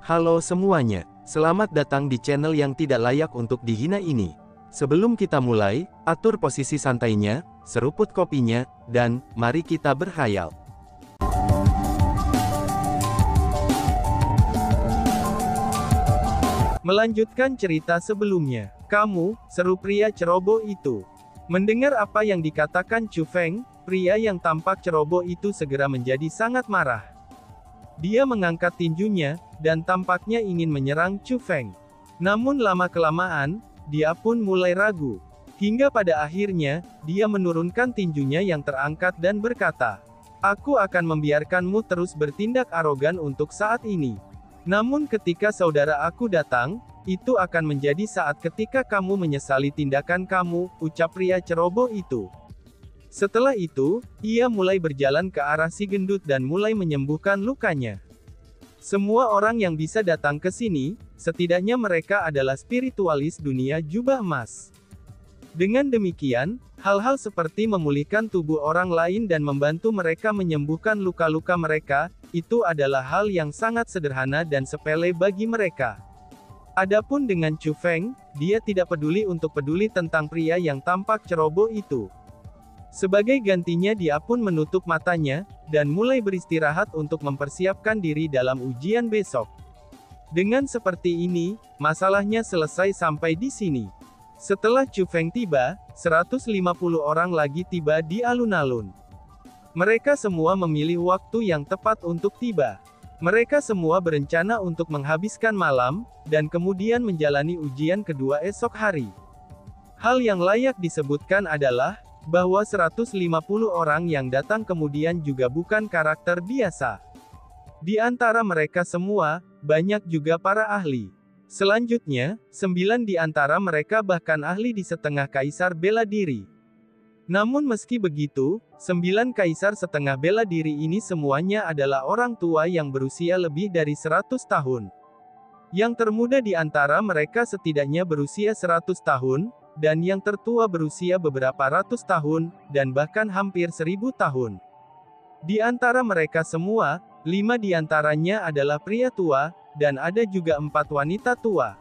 Halo semuanya, selamat datang di channel yang tidak layak untuk dihina ini. Sebelum kita mulai, atur posisi santainya, seruput kopinya, dan mari kita berkhayal. Melanjutkan cerita sebelumnya, kamu, seru pria ceroboh itu. Mendengar apa yang dikatakan Chu Feng, pria yang tampak ceroboh itu segera menjadi sangat marah. Dia mengangkat tinjunya, dan tampaknya ingin menyerang Chu Feng. Namun lama-kelamaan, dia pun mulai ragu. Hingga pada akhirnya, dia menurunkan tinjunya yang terangkat dan berkata, "Aku akan membiarkanmu terus bertindak arogan untuk saat ini. Namun ketika saudara aku datang, itu akan menjadi saat ketika kamu menyesali tindakan kamu," ucap pria ceroboh itu. Setelah itu, ia mulai berjalan ke arah si gendut dan mulai menyembuhkan lukanya. Semua orang yang bisa datang ke sini, setidaknya mereka adalah spiritualis dunia jubah emas. Dengan demikian, hal-hal seperti memulihkan tubuh orang lain dan membantu mereka menyembuhkan luka-luka mereka, itu adalah hal yang sangat sederhana dan sepele bagi mereka. Adapun dengan Chu Feng, dia tidak peduli tentang pria yang tampak ceroboh itu. Sebagai gantinya dia pun menutup matanya, dan mulai beristirahat untuk mempersiapkan diri dalam ujian besok. Dengan seperti ini, masalahnya selesai sampai di sini. Setelah Chu Feng tiba, 150 orang lagi tiba di alun-alun. Mereka semua memilih waktu yang tepat untuk tiba. Mereka semua berencana untuk menghabiskan malam, dan kemudian menjalani ujian kedua esok hari. Hal yang layak disebutkan adalah, bahwa 150 orang yang datang kemudian juga bukan karakter biasa. Di antara mereka semua, banyak juga para ahli. Selanjutnya, 9 di antara mereka bahkan ahli di setengah kaisar bela diri. Namun meski begitu, 9 kaisar setengah bela diri ini semuanya adalah orang tua yang berusia lebih dari 100 tahun. Yang termuda di antara mereka setidaknya berusia 100 tahun, dan yang tertua berusia beberapa ratus tahun, dan bahkan hampir 1000 tahun. Di antara mereka semua, 5 di antaranya adalah pria tua, dan ada juga 4 wanita tua.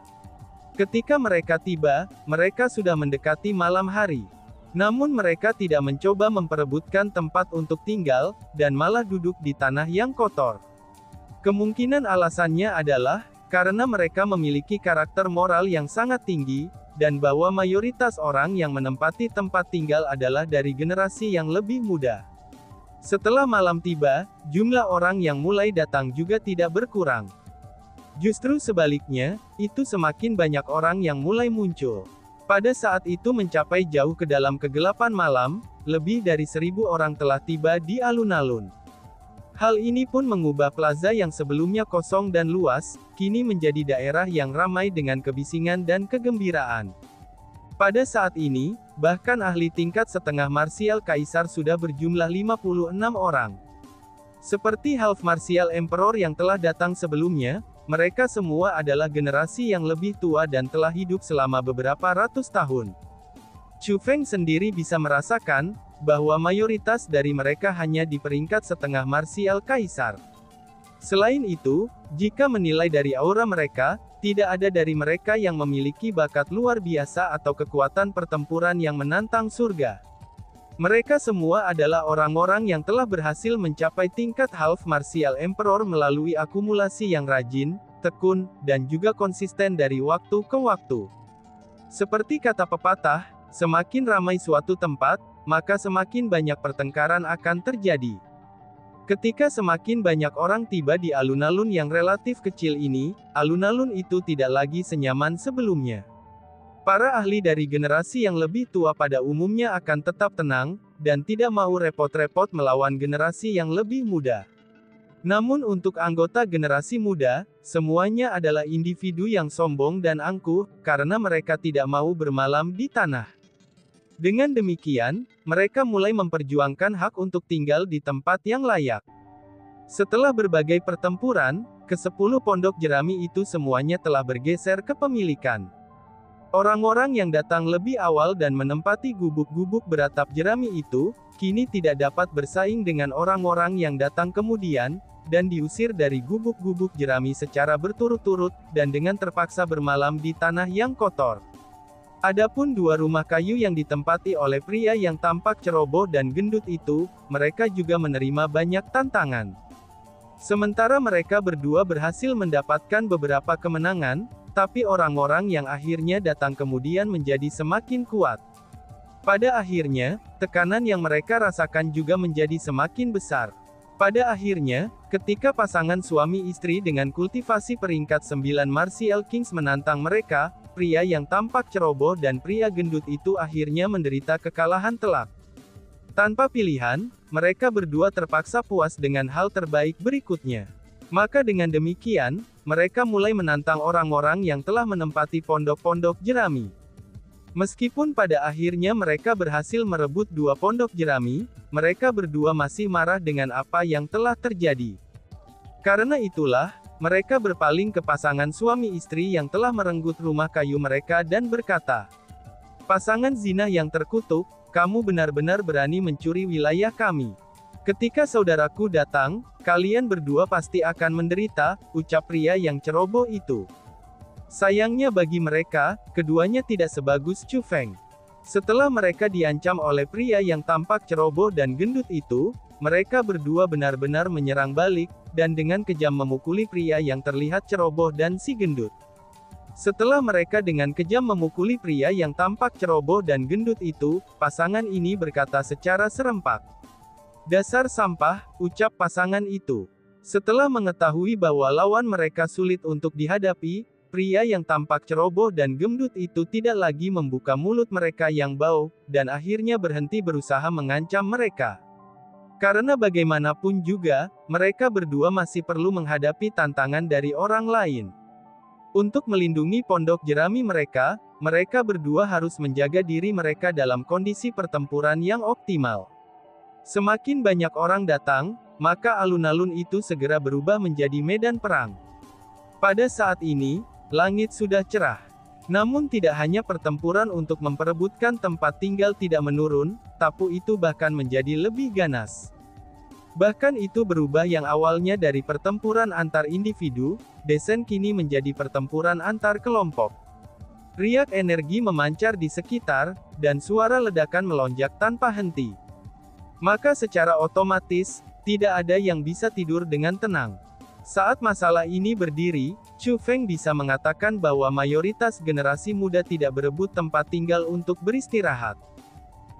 Ketika mereka tiba, mereka sudah mendekati malam hari. Namun mereka tidak mencoba memperebutkan tempat untuk tinggal, dan malah duduk di tanah yang kotor. Kemungkinan alasannya adalah, karena mereka memiliki karakter moral yang sangat tinggi, dan bahwa mayoritas orang yang menempati tempat tinggal adalah dari generasi yang lebih muda. Setelah malam tiba, jumlah orang yang mulai datang juga tidak berkurang. Justru sebaliknya, itu semakin banyak orang yang mulai muncul. Pada saat itu mencapai jauh ke dalam kegelapan malam, lebih dari 1000 orang telah tiba di alun-alun. Hal ini pun mengubah plaza yang sebelumnya kosong dan luas, kini menjadi daerah yang ramai dengan kebisingan dan kegembiraan. Pada saat ini, bahkan ahli tingkat setengah marsial kaisar sudah berjumlah 56 orang. Seperti half martial emperor yang telah datang sebelumnya, mereka semua adalah generasi yang lebih tua dan telah hidup selama beberapa ratus tahun. Chu Feng sendiri bisa merasakan, bahwa mayoritas dari mereka hanya di peringkat setengah marsial kaisar. Selain itu, jika menilai dari aura mereka, tidak ada dari mereka yang memiliki bakat luar biasa atau kekuatan pertempuran yang menantang surga. Mereka semua adalah orang-orang yang telah berhasil mencapai tingkat half martial emperor melalui akumulasi yang rajin, tekun, dan juga konsisten dari waktu ke waktu. Seperti kata pepatah, semakin ramai suatu tempat, maka semakin banyak pertengkaran akan terjadi. Ketika semakin banyak orang tiba di alun-alun yang relatif kecil ini, alun-alun itu tidak lagi senyaman sebelumnya. Para ahli dari generasi yang lebih tua pada umumnya akan tetap tenang, dan tidak mau repot-repot melawan generasi yang lebih muda. Namun untuk anggota generasi muda, semuanya adalah individu yang sombong dan angkuh, karena mereka tidak mau bermalam di tanah. Dengan demikian, mereka mulai memperjuangkan hak untuk tinggal di tempat yang layak. Setelah berbagai pertempuran, ke-10 pondok jerami itu semuanya telah bergeser kepemilikan. Orang-orang yang datang lebih awal dan menempati gubuk-gubuk beratap jerami itu, kini tidak dapat bersaing dengan orang-orang yang datang kemudian, dan diusir dari gubuk-gubuk jerami secara berturut-turut, dan dengan terpaksa bermalam di tanah yang kotor. Adapun dua rumah kayu yang ditempati oleh pria yang tampak ceroboh dan gendut itu, mereka juga menerima banyak tantangan. Sementara mereka berdua berhasil mendapatkan beberapa kemenangan, tapi orang-orang yang akhirnya datang kemudian menjadi semakin kuat. Pada akhirnya, tekanan yang mereka rasakan juga menjadi semakin besar. Pada akhirnya, ketika pasangan suami istri dengan kultivasi peringkat 9 Martial Kings menantang mereka, pria yang tampak ceroboh dan pria gendut itu akhirnya menderita kekalahan telak. Tanpa pilihan, mereka berdua terpaksa puas dengan hal terbaik berikutnya. Maka dengan demikian, mereka mulai menantang orang-orang yang telah menempati pondok-pondok jerami. Meskipun pada akhirnya mereka berhasil merebut dua pondok jerami, mereka berdua masih marah dengan apa yang telah terjadi. Karena itulah, mereka berpaling ke pasangan suami istri yang telah merenggut rumah kayu mereka dan berkata, "Pasangan zina yang terkutuk, kamu benar-benar berani mencuri wilayah kami. Ketika saudaraku datang, kalian berdua pasti akan menderita," ucap pria yang ceroboh itu. Sayangnya bagi mereka, keduanya tidak sebagus Chu Feng. Setelah mereka diancam oleh pria yang tampak ceroboh dan gendut itu, mereka berdua benar-benar menyerang balik, dan dengan kejam memukuli pria yang terlihat ceroboh dan si gendut. Setelah mereka dengan kejam memukuli pria yang tampak ceroboh dan gendut itu, pasangan ini berkata secara serempak, "Dasar sampah," ucap pasangan itu. Setelah mengetahui bahwa lawan mereka sulit untuk dihadapi, pria yang tampak ceroboh dan gendut itu tidak lagi membuka mulut mereka yang bau, dan akhirnya berhenti berusaha mengancam mereka. Karena bagaimanapun juga, mereka berdua masih perlu menghadapi tantangan dari orang lain. Untuk melindungi pondok jerami mereka, mereka berdua harus menjaga diri mereka dalam kondisi pertempuran yang optimal. Semakin banyak orang datang, maka alun-alun itu segera berubah menjadi medan perang. Pada saat ini, langit sudah cerah. Namun tidak hanya pertempuran untuk memperebutkan tempat tinggal tidak menurun, tapi itu bahkan menjadi lebih ganas. Bahkan itu berubah yang awalnya dari pertempuran antar individu, desen kini menjadi pertempuran antar kelompok. Riak energi memancar di sekitar, dan suara ledakan melonjak tanpa henti. Maka secara otomatis, tidak ada yang bisa tidur dengan tenang. Saat masalah ini berdiri, Chu Feng bisa mengatakan bahwa mayoritas generasi muda tidak berebut tempat tinggal untuk beristirahat.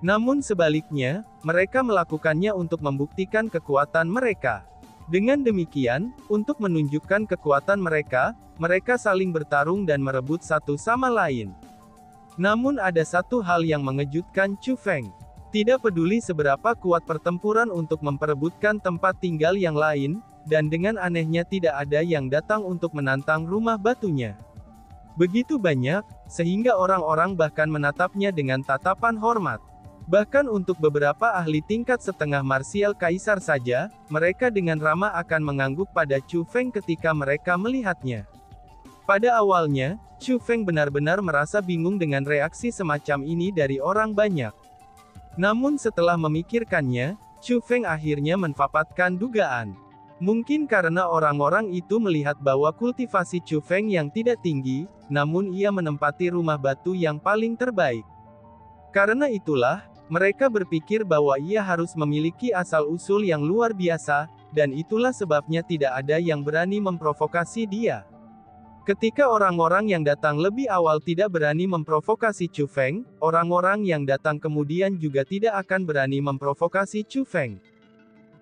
Namun sebaliknya, mereka melakukannya untuk membuktikan kekuatan mereka. Dengan demikian, untuk menunjukkan kekuatan mereka, mereka saling bertarung dan merebut satu sama lain. Namun ada satu hal yang mengejutkan Chu Feng. Tidak peduli seberapa kuat pertempuran untuk memperebutkan tempat tinggal yang lain, dan dengan anehnya tidak ada yang datang untuk menantang rumah batunya. Begitu banyak, sehingga orang-orang bahkan menatapnya dengan tatapan hormat. Bahkan untuk beberapa ahli tingkat setengah marsial kaisar saja, mereka dengan ramah akan mengangguk pada Chu Feng ketika mereka melihatnya. Pada awalnya, Chu Feng benar-benar merasa bingung dengan reaksi semacam ini dari orang banyak. Namun setelah memikirkannya, Chu Feng akhirnya menfapatkan dugaan. Mungkin karena orang-orang itu melihat bahwa kultivasi Chu Feng yang tidak tinggi, namun ia menempati rumah batu yang paling terbaik. Karena itulah, mereka berpikir bahwa ia harus memiliki asal-usul yang luar biasa, dan itulah sebabnya tidak ada yang berani memprovokasi dia. Ketika orang-orang yang datang lebih awal tidak berani memprovokasi Chu Feng, orang-orang yang datang kemudian juga tidak akan berani memprovokasi Chu Feng.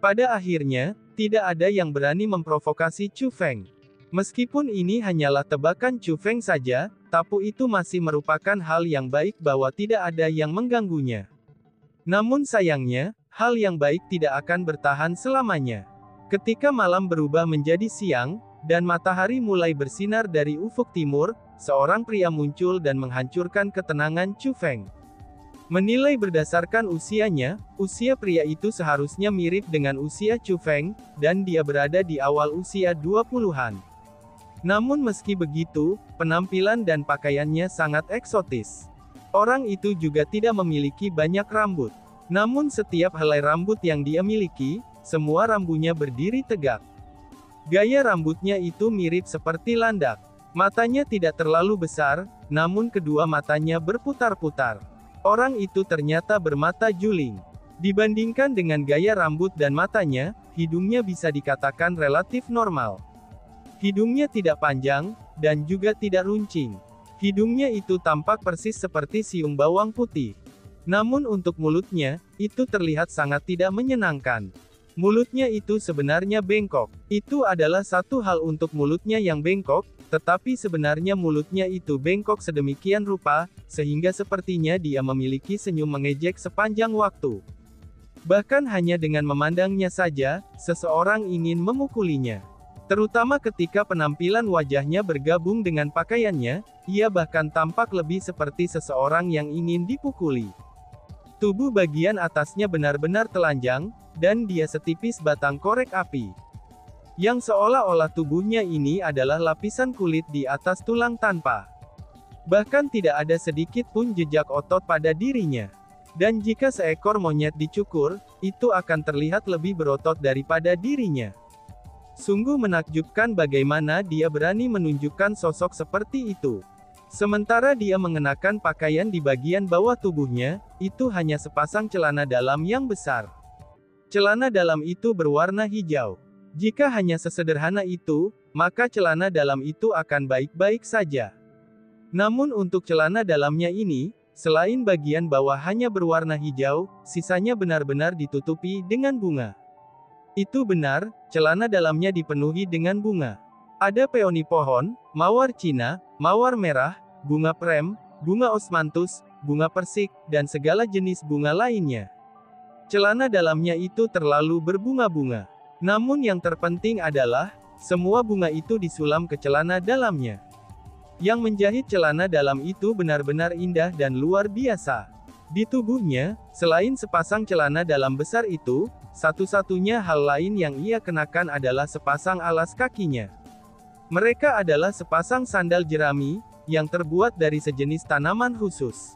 Pada akhirnya, tidak ada yang berani memprovokasi Chu Feng. Meskipun ini hanyalah tebakan Chu Feng saja, tapi itu masih merupakan hal yang baik bahwa tidak ada yang mengganggunya. Namun sayangnya, hal yang baik tidak akan bertahan selamanya. Ketika malam berubah menjadi siang, dan matahari mulai bersinar dari ufuk timur, seorang pria muncul dan menghancurkan ketenangan Chu Feng. Menilai berdasarkan usianya, usia pria itu seharusnya mirip dengan usia Chu Feng, dan dia berada di awal usia 20-an. Namun meski begitu, penampilan dan pakaiannya sangat eksotis. Orang itu juga tidak memiliki banyak rambut. Namun setiap helai rambut yang dia miliki, semua rambutnya berdiri tegak. Gaya rambutnya itu mirip seperti landak. Matanya tidak terlalu besar, namun kedua matanya berputar-putar. Orang itu ternyata bermata juling. Dibandingkan dengan gaya rambut dan matanya, hidungnya bisa dikatakan relatif normal. Hidungnya tidak panjang, dan juga tidak runcing. Hidungnya itu tampak persis seperti siung bawang putih. Namun untuk mulutnya, itu terlihat sangat tidak menyenangkan. Mulutnya itu sebenarnya bengkok. Itu adalah satu hal untuk mulutnya yang bengkok, tetapi sebenarnya mulutnya itu bengkok sedemikian rupa, sehingga sepertinya dia memiliki senyum mengejek sepanjang waktu. Bahkan hanya dengan memandangnya saja, seseorang ingin memukulinya. Terutama ketika penampilan wajahnya bergabung dengan pakaiannya, ia bahkan tampak lebih seperti seseorang yang ingin dipukuli. Tubuh bagian atasnya benar-benar telanjang, dan dia setipis batang korek api. Yang seolah-olah tubuhnya ini adalah lapisan kulit di atas tulang tanpa. Bahkan tidak ada sedikit pun jejak otot pada dirinya. Dan jika seekor monyet dicukur, itu akan terlihat lebih berotot daripada dirinya. Sungguh menakjubkan bagaimana dia berani menunjukkan sosok seperti itu. Sementara dia mengenakan pakaian di bagian bawah tubuhnya, itu hanya sepasang celana dalam yang besar. Celana dalam itu berwarna hijau. Jika hanya sesederhana itu, maka celana dalam itu akan baik-baik saja. Namun untuk celana dalamnya ini, selain bagian bawah hanya berwarna hijau, sisanya benar-benar ditutupi dengan bunga. Itu benar, celana dalamnya dipenuhi dengan bunga. Ada peoni pohon, mawar Cina, mawar merah, bunga prem, bunga osmanthus, bunga persik, dan segala jenis bunga lainnya. Celana dalamnya itu terlalu berbunga-bunga. Namun yang terpenting adalah, semua bunga itu disulam ke celana dalamnya. Yang menjahit celana dalam itu benar-benar indah dan luar biasa. Di tubuhnya, selain sepasang celana dalam besar itu, satu-satunya hal lain yang ia kenakan adalah sepasang alas kakinya. Mereka adalah sepasang sandal jerami, yang terbuat dari sejenis tanaman khusus.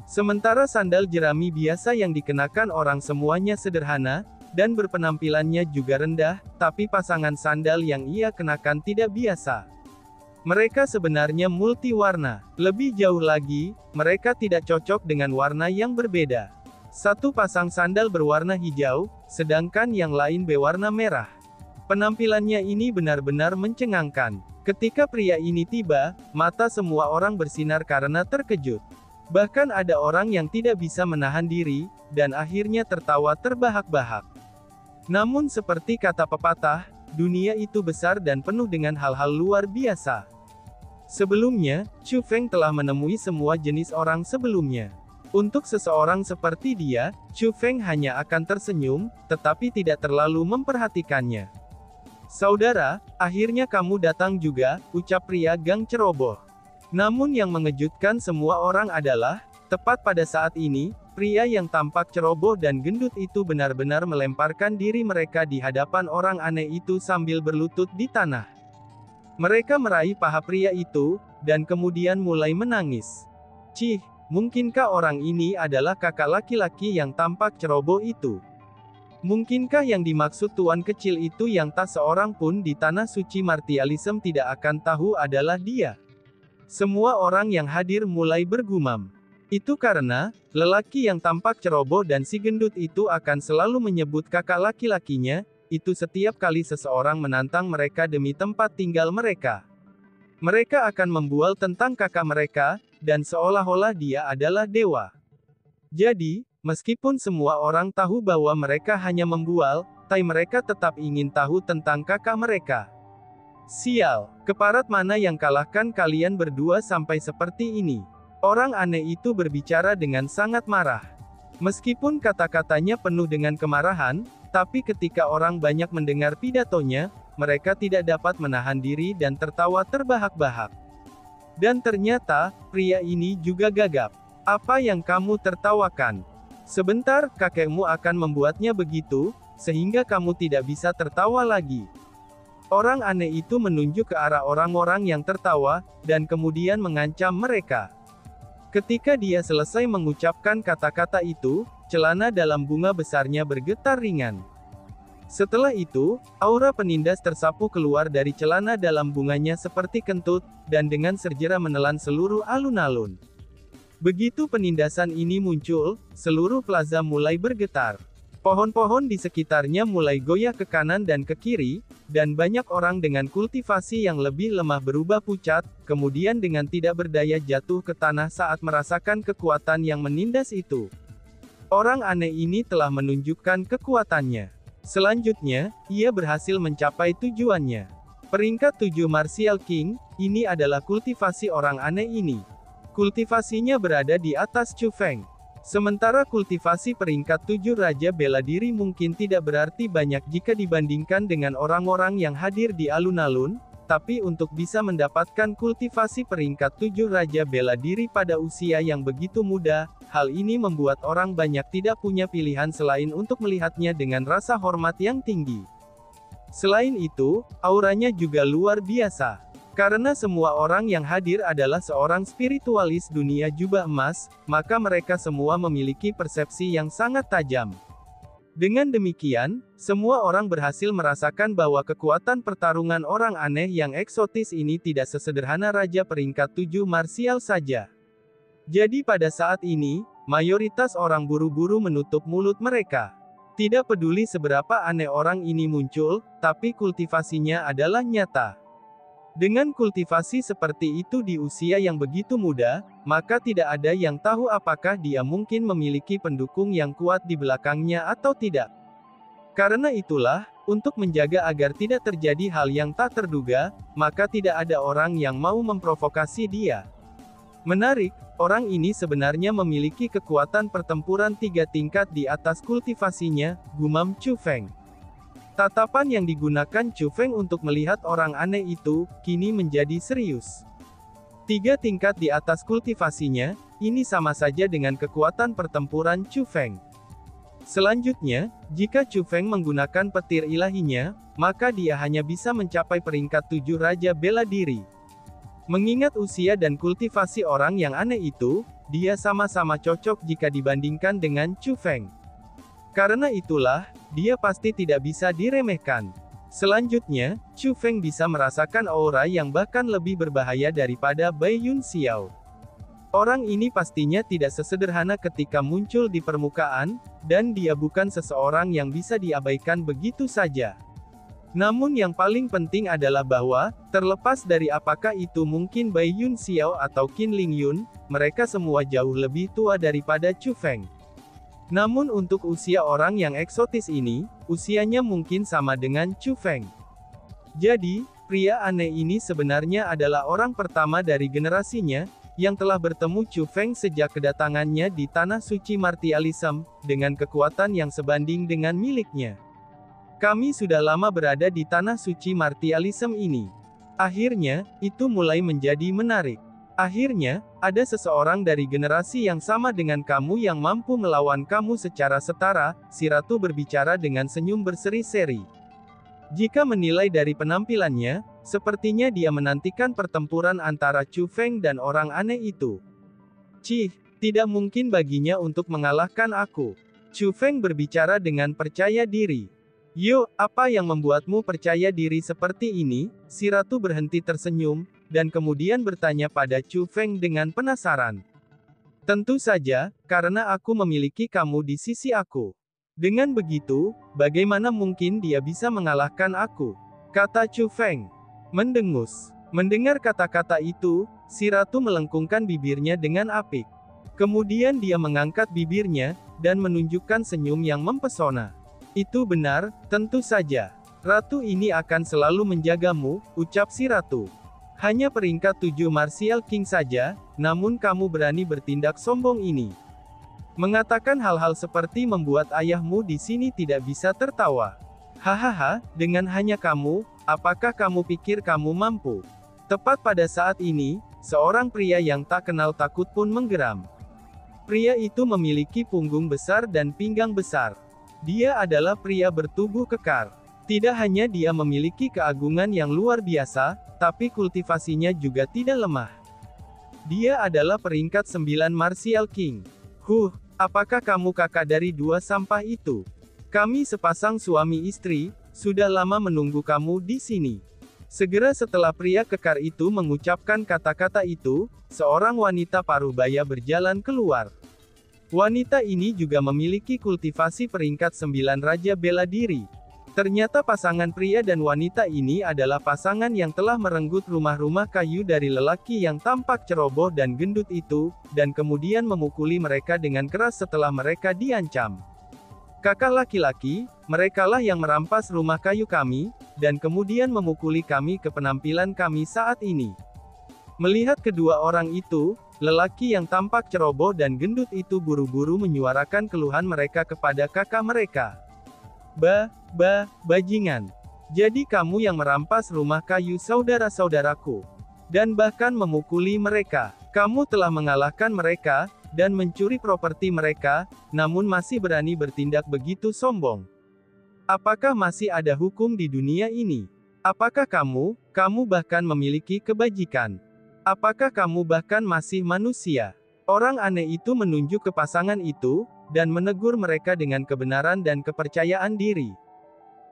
Sementara sandal jerami biasa yang dikenakan orang semuanya sederhana, dan berpenampilannya juga rendah, tapi pasangan sandal yang ia kenakan tidak biasa. Mereka sebenarnya multi-warna. Lebih jauh lagi, mereka tidak cocok dengan warna yang berbeda. Satu pasang sandal berwarna hijau, sedangkan yang lain berwarna merah. Penampilannya ini benar-benar mencengangkan. Ketika pria ini tiba, mata semua orang bersinar karena terkejut. Bahkan ada orang yang tidak bisa menahan diri, dan akhirnya tertawa terbahak-bahak. Namun seperti kata pepatah, dunia itu besar dan penuh dengan hal-hal luar biasa. Sebelumnya, Chu Feng telah menemui semua jenis orang sebelumnya. Untuk seseorang seperti dia, Chu Feng hanya akan tersenyum, tetapi tidak terlalu memperhatikannya. Saudara, akhirnya kamu datang juga, ucap pria gang ceroboh. Namun yang mengejutkan semua orang adalah, tepat pada saat ini, pria yang tampak ceroboh dan gendut itu benar-benar melemparkan diri mereka di hadapan orang aneh itu sambil berlutut di tanah. Mereka meraih paha pria itu, dan kemudian mulai menangis. Cih, mungkinkah orang ini adalah kakak laki-laki yang tampak ceroboh itu? Mungkinkah yang dimaksud tuan kecil itu yang tak seorang pun di tanah suci martialism tidak akan tahu adalah dia? Semua orang yang hadir mulai bergumam. Itu karena, lelaki yang tampak ceroboh dan si gendut itu akan selalu menyebut kakak laki-lakinya, itu setiap kali seseorang menantang mereka demi tempat tinggal mereka. Mereka akan membual tentang kakak mereka, dan seolah-olah dia adalah dewa. Jadi, meskipun semua orang tahu bahwa mereka hanya membual, tapi mereka tetap ingin tahu tentang kakak mereka. Sial, keparat mana yang kalahkan kalian berdua sampai seperti ini? Orang aneh itu berbicara dengan sangat marah. Meskipun kata-katanya penuh dengan kemarahan, tapi ketika orang banyak mendengar pidatonya, mereka tidak dapat menahan diri dan tertawa terbahak-bahak. Dan ternyata, pria ini juga gagap. Apa yang kamu tertawakan? Sebentar, kakekmu akan membuatnya begitu, sehingga kamu tidak bisa tertawa lagi. Orang aneh itu menunjuk ke arah orang-orang yang tertawa, dan kemudian mengancam mereka. Ketika dia selesai mengucapkan kata-kata itu, celana dalam bunga besarnya bergetar ringan. Setelah itu, aura penindas tersapu keluar dari celana dalam bunganya seperti kentut, dan dengan segera menelan seluruh alun-alun. Begitu penindasan ini muncul, seluruh plaza mulai bergetar. Pohon-pohon di sekitarnya mulai goyah ke kanan dan ke kiri, dan banyak orang dengan kultivasi yang lebih lemah berubah pucat, kemudian dengan tidak berdaya jatuh ke tanah saat merasakan kekuatan yang menindas itu. Orang aneh ini telah menunjukkan kekuatannya. Selanjutnya, ia berhasil mencapai tujuannya. Peringkat 7 Martial King, ini adalah kultivasi orang aneh ini. Kultivasinya berada di atas Chu Feng. Sementara kultivasi peringkat 7 Raja Bela Diri mungkin tidak berarti banyak jika dibandingkan dengan orang-orang yang hadir di alun-alun, tapi untuk bisa mendapatkan kultivasi peringkat 7 Raja Bela Diri pada usia yang begitu muda, hal ini membuat orang banyak tidak punya pilihan selain untuk melihatnya dengan rasa hormat yang tinggi. Selain itu, auranya juga luar biasa. Karena semua orang yang hadir adalah seorang spiritualis dunia jubah emas, maka mereka semua memiliki persepsi yang sangat tajam. Dengan demikian, semua orang berhasil merasakan bahwa kekuatan pertarungan orang aneh yang eksotis ini tidak sesederhana Raja peringkat 7 Martial saja. Jadi pada saat ini, mayoritas orang buru-buru menutup mulut mereka. Tidak peduli seberapa aneh orang ini muncul, tapi kultivasinya adalah nyata. Dengan kultivasi seperti itu di usia yang begitu muda, maka tidak ada yang tahu apakah dia mungkin memiliki pendukung yang kuat di belakangnya atau tidak. Karena itulah, untuk menjaga agar tidak terjadi hal yang tak terduga, maka tidak ada orang yang mau memprovokasi dia. Menarik, orang ini sebenarnya memiliki kekuatan pertempuran 3 tingkat di atas kultivasinya, gumam Chu Feng. Tatapan yang digunakan Chu Feng untuk melihat orang aneh itu, kini menjadi serius. 3 tingkat di atas kultivasinya, ini sama saja dengan kekuatan pertempuran Chu Feng. Selanjutnya, jika Chu Feng menggunakan petir ilahinya, maka dia hanya bisa mencapai peringkat 7 Raja Bela Diri. Mengingat usia dan kultivasi orang yang aneh itu, dia sama-sama cocok jika dibandingkan dengan Chu Feng. Karena itulah, dia pasti tidak bisa diremehkan. Selanjutnya, Chu Feng bisa merasakan aura yang bahkan lebih berbahaya daripada Bai Yun Xiao. Orang ini pastinya tidak sesederhana ketika muncul di permukaan, dan dia bukan seseorang yang bisa diabaikan begitu saja. Namun yang paling penting adalah bahwa, terlepas dari apakah itu mungkin Bai Yun Xiao atau Qin Ling Yun, mereka semua jauh lebih tua daripada Chu Feng. Namun untuk usia orang yang eksotis ini, usianya mungkin sama dengan Chu Feng. Jadi, pria aneh ini sebenarnya adalah orang pertama dari generasinya, yang telah bertemu Chu Feng sejak kedatangannya di Tanah Suci Martialism, dengan kekuatan yang sebanding dengan miliknya. Kami sudah lama berada di Tanah Suci Martialism ini. Akhirnya, itu mulai menjadi menarik. Akhirnya, ada seseorang dari generasi yang sama dengan kamu yang mampu melawan kamu secara setara, si ratu berbicara dengan senyum berseri-seri. Jika menilai dari penampilannya, sepertinya dia menantikan pertempuran antara Chu Feng dan orang aneh itu. Cih, tidak mungkin baginya untuk mengalahkan aku. Chu Feng berbicara dengan percaya diri. Yo, apa yang membuatmu percaya diri seperti ini? Si ratu berhenti tersenyum, dan kemudian bertanya pada Chu Feng dengan penasaran. Tentu saja, karena aku memiliki kamu di sisi aku. Dengan begitu, bagaimana mungkin dia bisa mengalahkan aku? Kata Chu Feng. Mendengus. Mendengar kata-kata itu, si ratu melengkungkan bibirnya dengan apik. Kemudian dia mengangkat bibirnya, dan menunjukkan senyum yang mempesona. Itu benar, tentu saja. Ratu ini akan selalu menjagamu, ucap si ratu. Hanya peringkat 7 Martial King saja, namun kamu berani bertindak sombong ini. Mengatakan hal-hal seperti membuat ayahmu di sini tidak bisa tertawa. Hahaha, dengan hanya kamu, apakah kamu pikir kamu mampu? Tepat pada saat ini, seorang pria yang tak kenal takut pun menggeram. Pria itu memiliki punggung besar dan pinggang besar. Dia adalah pria bertubuh kekar. Tidak hanya dia memiliki keagungan yang luar biasa, tapi kultivasinya juga tidak lemah. Dia adalah peringkat 9 Martial King. Apakah kamu kakak dari dua sampah itu? Kami sepasang suami istri, sudah lama menunggu kamu di sini. Segera setelah pria kekar itu mengucapkan kata-kata itu, seorang wanita paruh baya berjalan keluar. Wanita ini juga memiliki kultivasi peringkat 9 Raja Bela Diri. Ternyata pasangan pria dan wanita ini adalah pasangan yang telah merenggut rumah-rumah kayu dari lelaki yang tampak ceroboh dan gendut itu, dan kemudian memukuli mereka dengan keras setelah mereka diancam. Kakak laki-laki, merekalah yang merampas rumah kayu kami, dan kemudian memukuli kami ke penampilan kami saat ini. Melihat kedua orang itu, lelaki yang tampak ceroboh dan gendut itu buru-buru menyuarakan keluhan mereka kepada kakak mereka. Bajingan. Jadi kamu yang merampas rumah kayu saudara-saudaraku. Dan bahkan memukuli mereka. Kamu telah mengalahkan mereka, dan mencuri properti mereka, namun masih berani bertindak begitu sombong. Apakah masih ada hukum di dunia ini? Apakah kamu bahkan memiliki kebajikan? Apakah kamu bahkan masih manusia? Orang aneh itu menunjuk ke pasangan itu, dan menegur mereka dengan kebenaran dan kepercayaan diri.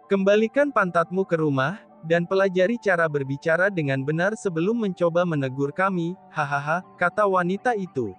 Kembalikan pantatmu ke rumah, dan pelajari cara berbicara dengan benar sebelum mencoba menegur kami, hahaha, kata wanita itu.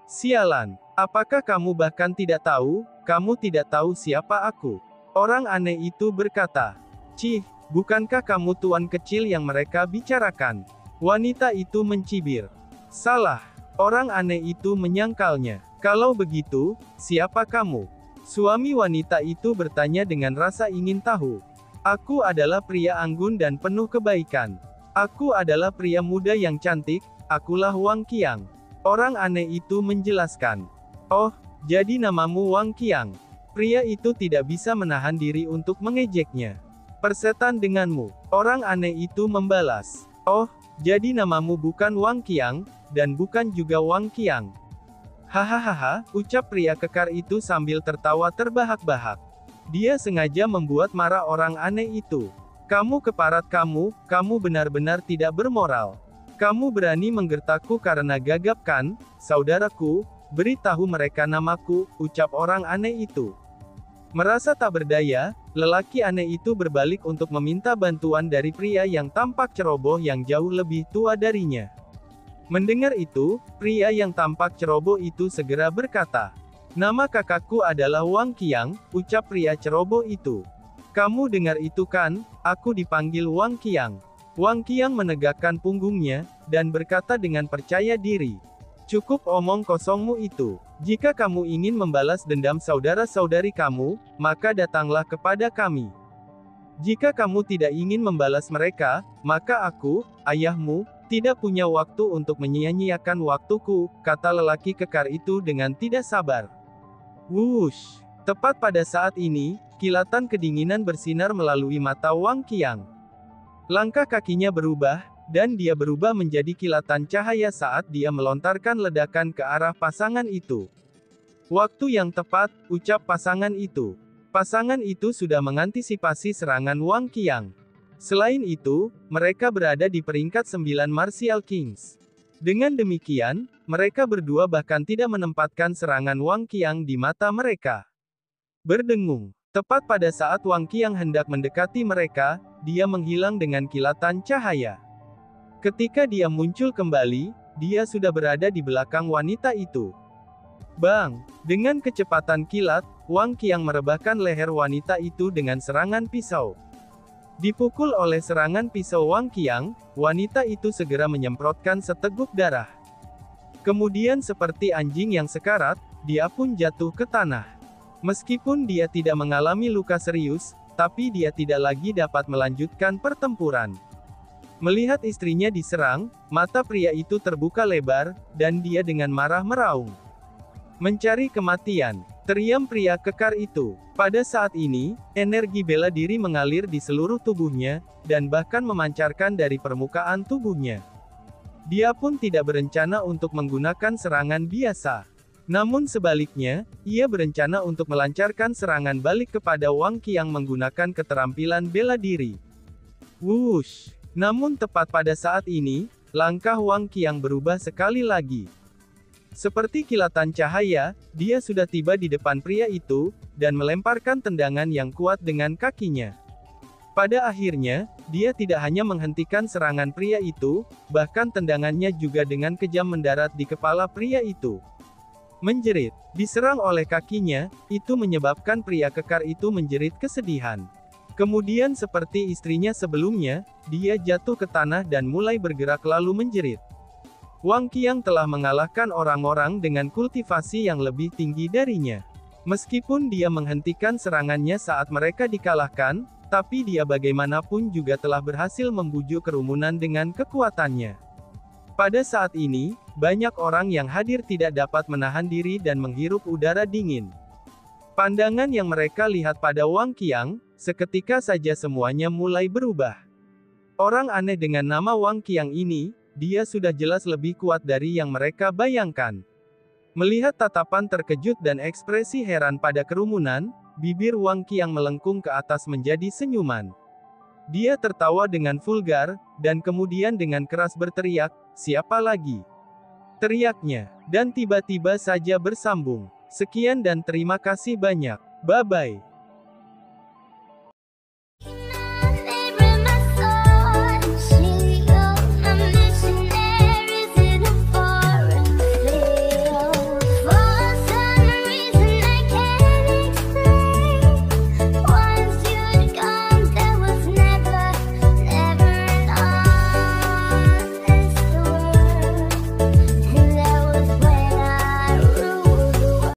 Sialan, apakah kamu bahkan tidak tahu, kamu tidak tahu siapa aku? Orang aneh itu berkata. Cih, bukankah kamu tuan kecil yang mereka bicarakan? Wanita itu mencibir. Salah, orang aneh itu menyangkalnya. Kalau begitu, siapa kamu? Suami wanita itu bertanya dengan rasa ingin tahu. Aku adalah pria anggun dan penuh kebaikan. Aku adalah pria muda yang cantik, akulah Wang Qiang. Orang aneh itu menjelaskan. Oh, jadi namamu Wang Qiang. Pria itu tidak bisa menahan diri untuk mengejeknya. Persetan denganmu, orang aneh itu membalas. Oh, jadi namamu bukan Wang Qiang, dan bukan juga Wang Qiang. Hahaha, ucap pria kekar itu sambil tertawa terbahak-bahak. Dia sengaja membuat marah orang aneh itu. Kamu keparat kamu benar-benar tidak bermoral. Kamu berani menggertakku karena gagap kan, saudaraku, beritahu mereka namaku, ucap orang aneh itu. Merasa tak berdaya, lelaki aneh itu berbalik untuk meminta bantuan dari pria yang tampak ceroboh yang jauh lebih tua darinya. Mendengar itu, pria yang tampak ceroboh itu segera berkata, "Nama kakakku adalah Wang Qiang," ucap pria ceroboh itu. "Kamu dengar itu kan, aku dipanggil Wang Qiang." Wang Qiang menegakkan punggungnya, dan berkata dengan percaya diri, "Cukup omong kosongmu itu. Jika kamu ingin membalas dendam saudara-saudari kamu, maka datanglah kepada kami. Jika kamu tidak ingin membalas mereka, maka aku, ayahmu, tidak punya waktu untuk menyia-nyiakan waktuku," kata lelaki kekar itu dengan tidak sabar. Wush! Tepat pada saat ini, kilatan kedinginan bersinar melalui mata Wang Qiang. Langkah kakinya berubah, dan dia berubah menjadi kilatan cahaya saat dia melontarkan ledakan ke arah pasangan itu. "Waktu yang tepat," ucap pasangan itu. Pasangan itu sudah mengantisipasi serangan Wang Qiang. Selain itu, mereka berada di peringkat 9 Martial Kings. Dengan demikian, mereka berdua bahkan tidak menempatkan serangan Wang Qiang di mata mereka. Berdengung. Tepat pada saat Wang Qiang hendak mendekati mereka, dia menghilang dengan kilatan cahaya. Ketika dia muncul kembali, dia sudah berada di belakang wanita itu. Bang! Dengan kecepatan kilat, Wang Qiang merebahkan leher wanita itu dengan serangan pisau. Dipukul oleh serangan pisau Wang Qiang, wanita itu segera menyemprotkan seteguk darah. Kemudian seperti anjing yang sekarat, dia pun jatuh ke tanah. Meskipun dia tidak mengalami luka serius, tapi dia tidak lagi dapat melanjutkan pertempuran. Melihat istrinya diserang, mata pria itu terbuka lebar, dan dia dengan marah meraung. "Mencari kematian!" teriam pria kekar itu. Pada saat ini, energi bela diri mengalir di seluruh tubuhnya, dan bahkan memancarkan dari permukaan tubuhnya. Dia pun tidak berencana untuk menggunakan serangan biasa. Namun sebaliknya, ia berencana untuk melancarkan serangan balik kepada Wang Qiang menggunakan keterampilan bela diri. Wush! Namun tepat pada saat ini, langkah Wang Qiang berubah sekali lagi. Seperti kilatan cahaya, dia sudah tiba di depan pria itu, dan melemparkan tendangan yang kuat dengan kakinya. Pada akhirnya, dia tidak hanya menghentikan serangan pria itu, bahkan tendangannya juga dengan kejam mendarat di kepala pria itu. Menjerit, diserang oleh kakinya, itu menyebabkan pria kekar itu menjerit kesedihan. Kemudian seperti istrinya sebelumnya, dia jatuh ke tanah dan mulai bergerak lalu menjerit. Wang Qiang telah mengalahkan orang-orang dengan kultivasi yang lebih tinggi darinya. Meskipun dia menghentikan serangannya saat mereka dikalahkan, tapi dia bagaimanapun juga telah berhasil membujuk kerumunan dengan kekuatannya. Pada saat ini, banyak orang yang hadir tidak dapat menahan diri dan menghirup udara dingin. Pandangan yang mereka lihat pada Wang Qiang, seketika saja semuanya mulai berubah. Orang aneh dengan nama Wang Qiang ini, dia sudah jelas lebih kuat dari yang mereka bayangkan. Melihat tatapan terkejut dan ekspresi heran pada kerumunan, bibir Wang Qiang melengkung ke atas menjadi senyuman. Dia tertawa dengan vulgar, dan kemudian dengan keras berteriak, "Siapa lagi?" teriaknya, dan tiba-tiba saja bersambung. Sekian dan terima kasih banyak. Bye-bye.